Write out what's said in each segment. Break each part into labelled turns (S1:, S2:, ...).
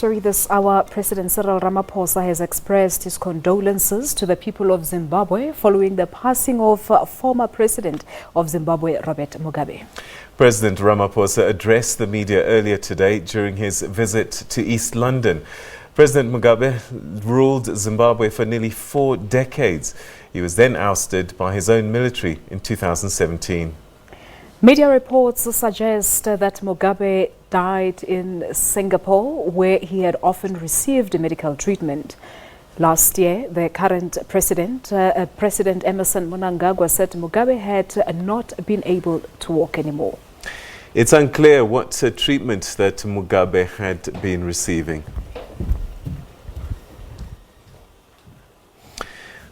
S1: story this hour, President Cyril Ramaphosa has expressed his condolences to the people of Zimbabwe following the passing of former President of Zimbabwe, Robert Mugabe.
S2: President Ramaphosa addressed the media earlier today during his visit to East London. President Mugabe ruled Zimbabwe for nearly 4 decades. He was then ousted by his own military in 2017.
S1: Media reports suggest that Mugabe died in Singapore, where he had often received medical treatment. Last year, the current president, President Emmerson Mnangagwa, said Mugabe had not been able to walk anymore.
S2: It's unclear what treatment that Mugabe had been receiving.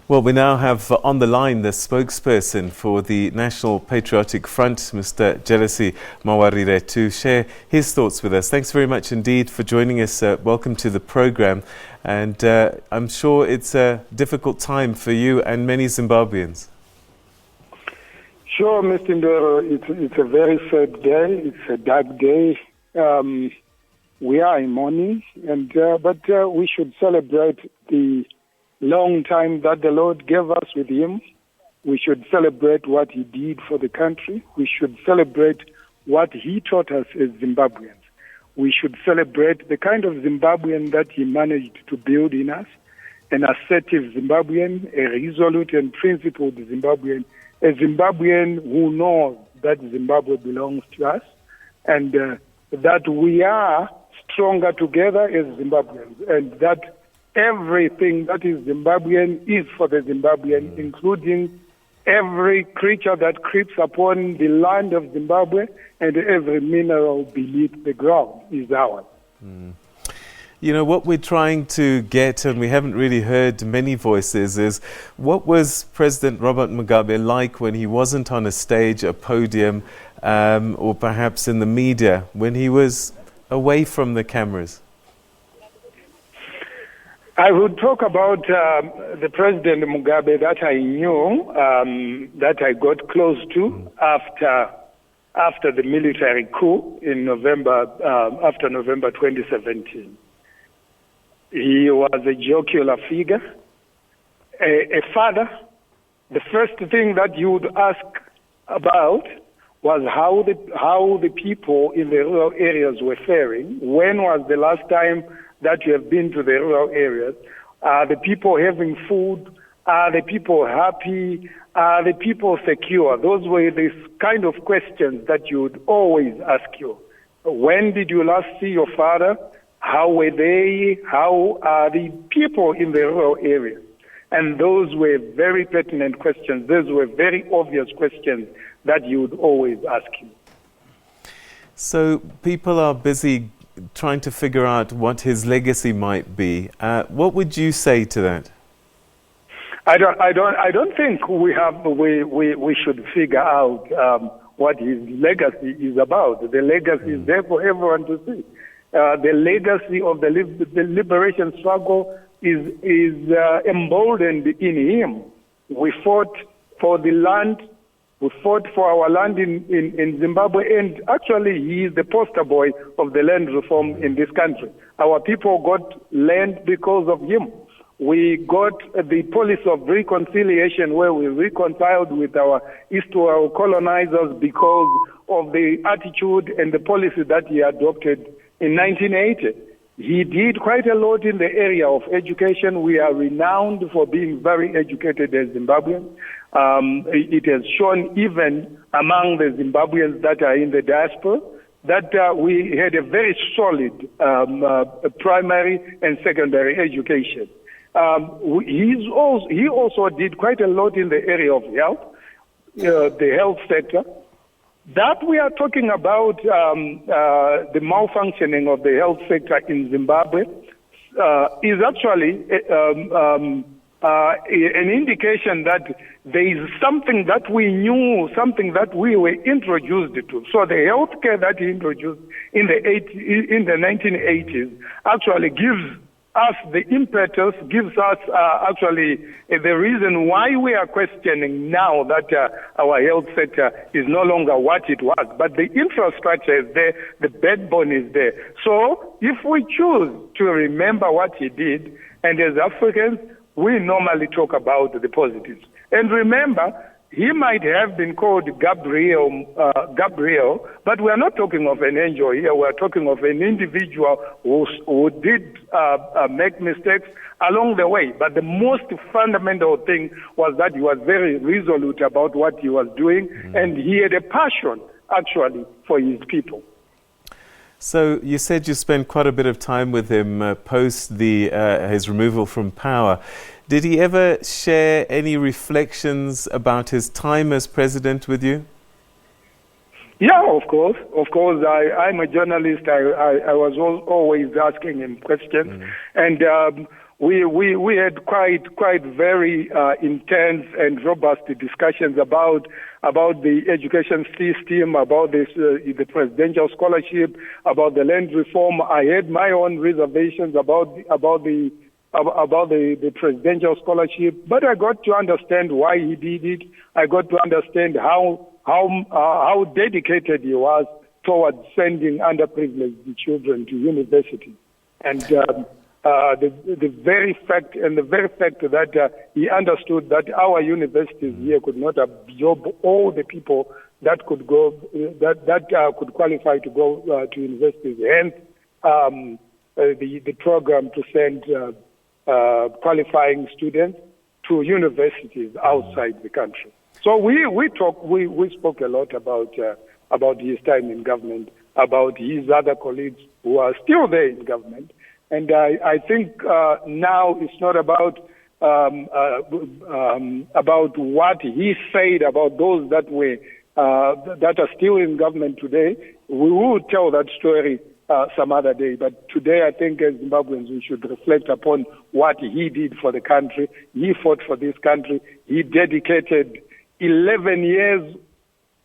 S2: Well, we now have on the line the spokesperson for the National Patriotic Front, Mr. Mawarire, to share his thoughts with us. Thanks very much indeed for joining us. Welcome to the program. And I'm sure it's a difficult time for you and many Zimbabweans.
S3: Sure, Mr. Ndoro. It's a very sad day. It's a dark day. We are in mourning, but we should celebrate the long time that the Lord gave us with him. We should celebrate what he did for the country. We should celebrate what he taught us as Zimbabweans. We should celebrate the kind of Zimbabwean that he managed to build in us, an assertive Zimbabwean, a resolute and principled Zimbabwean, a Zimbabwean who knows that Zimbabwe belongs to us, and that we are stronger together as Zimbabweans, and that everything that is Zimbabwean is for the Zimbabwean, including every creature that creeps upon the land of Zimbabwe and every mineral beneath the ground is ours.
S2: You know, what we're trying to get, and we haven't really heard many voices, is what was President Robert Mugabe like when he wasn't on a stage, a podium, or perhaps in the media, when he was away from the cameras?
S3: I would talk about the President Mugabe that I knew, that I got close to after the military coup in November, after November 2017. He was a jocular figure, a father. The first thing that you would ask about was how the people in the rural areas were faring. When was the last time that you have been to the rural areas? Are the people having food? Are the people happy? Are the people secure? Those were the kind of questions that you would always ask you. When did you last see your father? How were they? How are the people in the rural areas? And those were very pertinent questions. Those were very obvious questions that you would always ask him.
S2: So people are busy trying to figure out what his legacy might be. What would you say to that?
S3: I don't think we should figure out what his legacy is about. The legacy is there for everyone to see. The legacy of the liberation struggle is emboldened in him. We fought for the land. We fought for our land in Zimbabwe, and actually he is the poster boy of the land reform in this country. Our people got land because of him. We got the policy of reconciliation, where we reconciled with our historical colonizers because of the attitude and the policy that he adopted in 1980. He did quite a lot in the area of education. We are renowned for being very educated as Zimbabweans. It has shown even among the Zimbabweans that are in the diaspora that we had a very solid primary and secondary education. He also did quite a lot in the area of health, the health sector. That we are talking about the malfunctioning of the health sector in Zimbabwe is actually an indication that there is something that we knew, something that we were introduced to. So the healthcare that he introduced in the 1980s actually gives us the impetus, gives us actually the reason why we are questioning now that our health sector is no longer what it was. But the infrastructure is there, the backbone is there. So if we choose to remember what he did, and as Africans, we normally talk about the positives. And remember, he might have been called Gabriel, but we are not talking of an angel here. We are talking of an individual who did make mistakes along the way. But the most fundamental thing was that he was very resolute about what he was doing, and he had a passion, actually, for his people.
S2: So you said you spent quite a bit of time with him post his removal from power. Did he ever share any reflections about his time as president with you?
S3: Yeah, of course. Of course, I'm a journalist. I was always asking him questions, and we had quite very intense and robust discussions about the education system, about the presidential scholarship, about the land reform. I had my own reservations about the presidential scholarship, but I got to understand why he did it. I got to understand how dedicated he was towards sending underprivileged children to university, and the very fact that he understood that our universities here could not absorb all the people that could go that could qualify to go to universities. Hence, the program to send qualifying students to universities outside the country. So we spoke a lot about his time in government, about his other colleagues who are still there in government, and I think now it's not about what he said about those that are still in government today. We will tell that story some other day. But today, I think as Zimbabweans, we should reflect upon what he did for the country. He fought for this country. He dedicated 11 years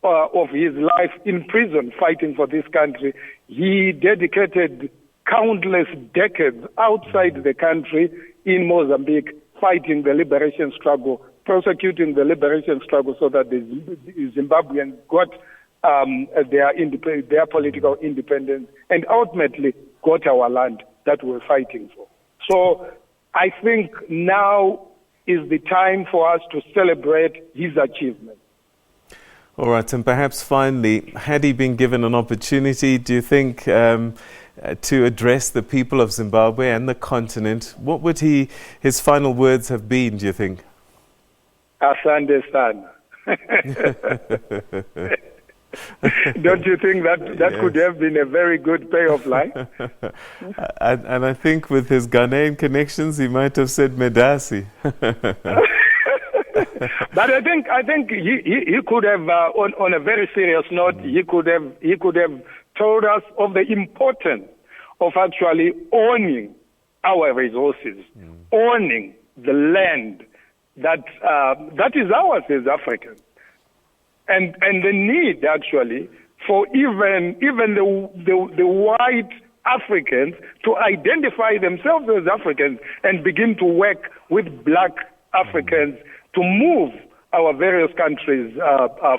S3: of his life in prison fighting for this country. He dedicated countless decades outside the country in Mozambique fighting the liberation struggle, prosecuting the liberation struggle so that the Zimbabweans got their political independence and ultimately got our land that we're fighting for. So I think now is the time for us to celebrate his achievement.
S2: All right, and perhaps finally, had he been given an opportunity, do you think, to address the people of Zimbabwe and the continent, what would his final words have been, do you think? Asante sana.
S3: Don't you think that
S2: Yes.
S3: could have been a very good payoff line?
S2: and I think with his Ghanaian connections, he might have said Medasi.
S3: But I think he could have, on a very serious note, he could have told us of the importance of actually owning our resources, owning the land that is ours as Africans. And the need actually for even the white Africans to identify themselves as Africans and begin to work with black Africans to move our various countries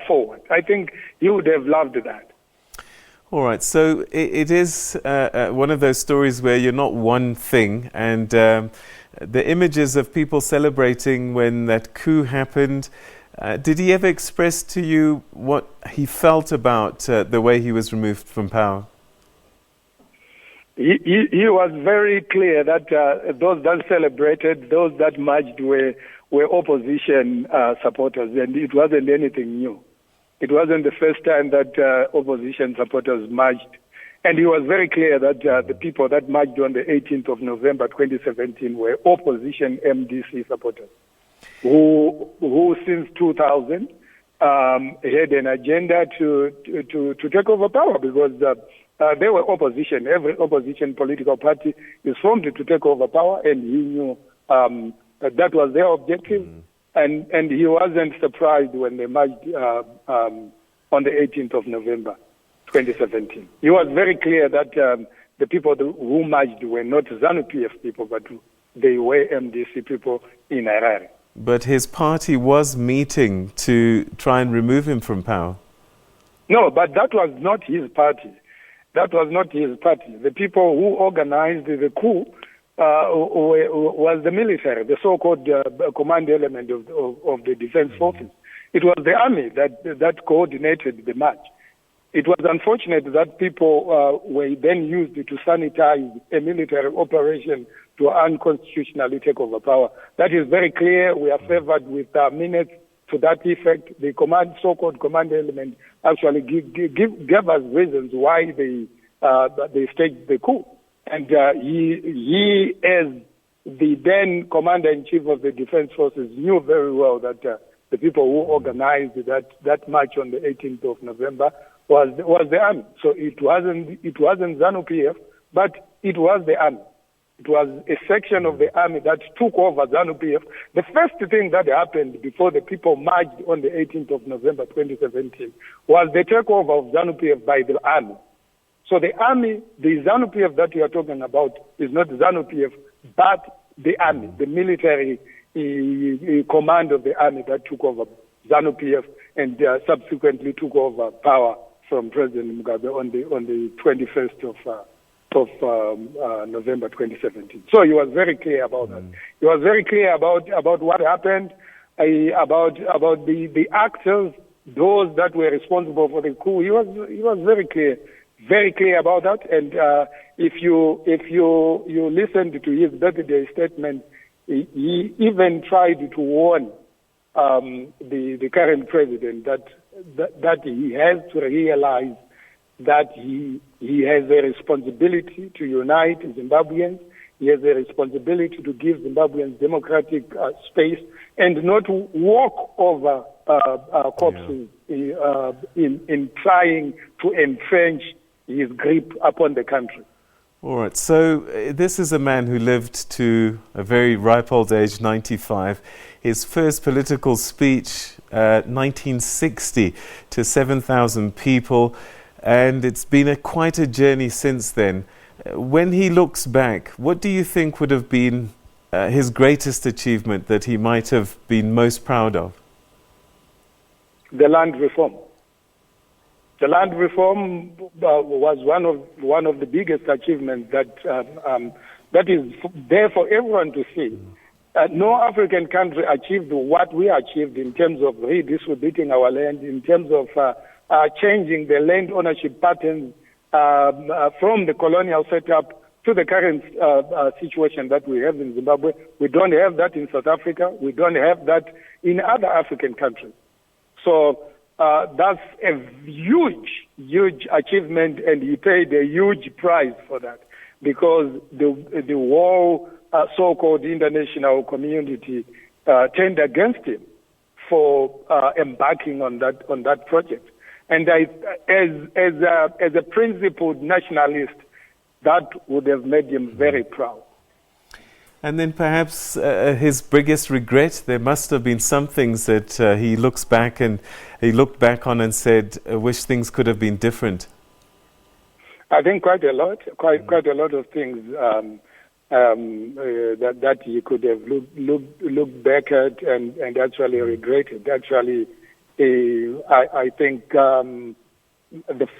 S3: forward. I think he would have loved that.
S2: All right, so it is one of those stories where you're not one thing, and the images of people celebrating when that coup happened, did he ever express to you what he felt about the way he was removed from power?
S3: He was very clear that those that celebrated, those that marched were opposition supporters, and it wasn't anything new. It wasn't the first time that opposition supporters marched. And he was very clear that the people that marched on the 18th of November 2017 were opposition MDC supporters who since 2000 had an agenda to take over power because they were opposition. Every opposition political party is formed to take over power, and he knew that was their objective. And he wasn't surprised when they marched on the 18th of November 2017. He was very clear that the people who marched were not ZANU-PF people, but they were MDC people in Harare.
S2: But his party was meeting to try and remove him from power.
S3: No, but that was not his party. That was not his party. The people who organized the coup was the military, the so-called command element of the defense forces. It was the army that coordinated the march. It was unfortunate that people were then used to sanitize a military operation to unconstitutionally take over power. That is very clear. We are favored with minutes to that effect. The so-called command element actually gave us reasons why they staged the coup. And he, as the then commander-in-chief of the defense forces, knew very well that the people who organized that march on the 18th of November was the army. So it wasn't ZANU-PF, but it was the army. It was a section of the army that took over ZANU-PF. The first thing that happened before the people marched on the 18th of November 2017 was the takeover of ZANU-PF by the army. So the army, the ZANU-PF that we are talking about is not ZANU-PF, but the army, the military command of the army that took over ZANU-PF and subsequently took over power from President Mugabe on the 21st of November 2017. So he was very clear about that. He was very clear about what happened, about the actors, those that were responsible for the coup. He was very clear about that. And if you listened to his birthday statement, he even tried to warn the current president that he has to realize that he has a responsibility to unite Zimbabweans. He has a responsibility to give Zimbabweans democratic space and not walk over corpses in trying to entrench his grip upon the country.
S2: All right, so this is a man who lived to a very ripe old age, 95. His first political speech, 1960, to 7,000 people, and it's been quite a journey since then. When he looks back, what do you think would have been his greatest achievement that he might have been most proud of?
S3: The land reform. The land reform was one of the biggest achievements that is there for everyone to see. No African country achieved what we achieved in terms of redistributing our land, in terms of changing the land ownership patterns from the colonial setup to the current situation that we have in Zimbabwe. We don't have that in South Africa. We don't have that in other African countries. So that's a huge achievement, and he paid a huge price for that, because the whole so-called international community turned against him for embarking on that project. And as a principled nationalist, that would have made him very proud.
S2: And then perhaps his biggest regret, there must have been some things that he looked back on and said, I wish things could have been different.
S3: I think quite a lot of things that he could have looked back at and actually regretted. Actually, I think the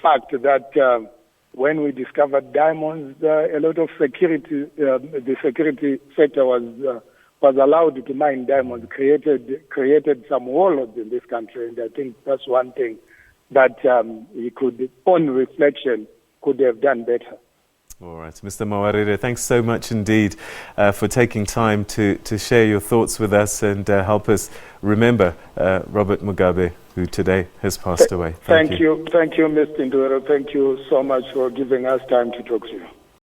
S3: fact that when we discovered diamonds, a lot of the security sector was allowed to mine diamonds, created some warlords in this country, and I think that's one thing that he could, on reflection, could have done better.
S2: All right, Mr. Mawarire, thanks so much indeed for taking time to share your thoughts with us and help us remember Robert Mugabe, who today has passed away.
S3: Thank you, Mr. Ndwero. Thank you so much for giving us time to talk to you.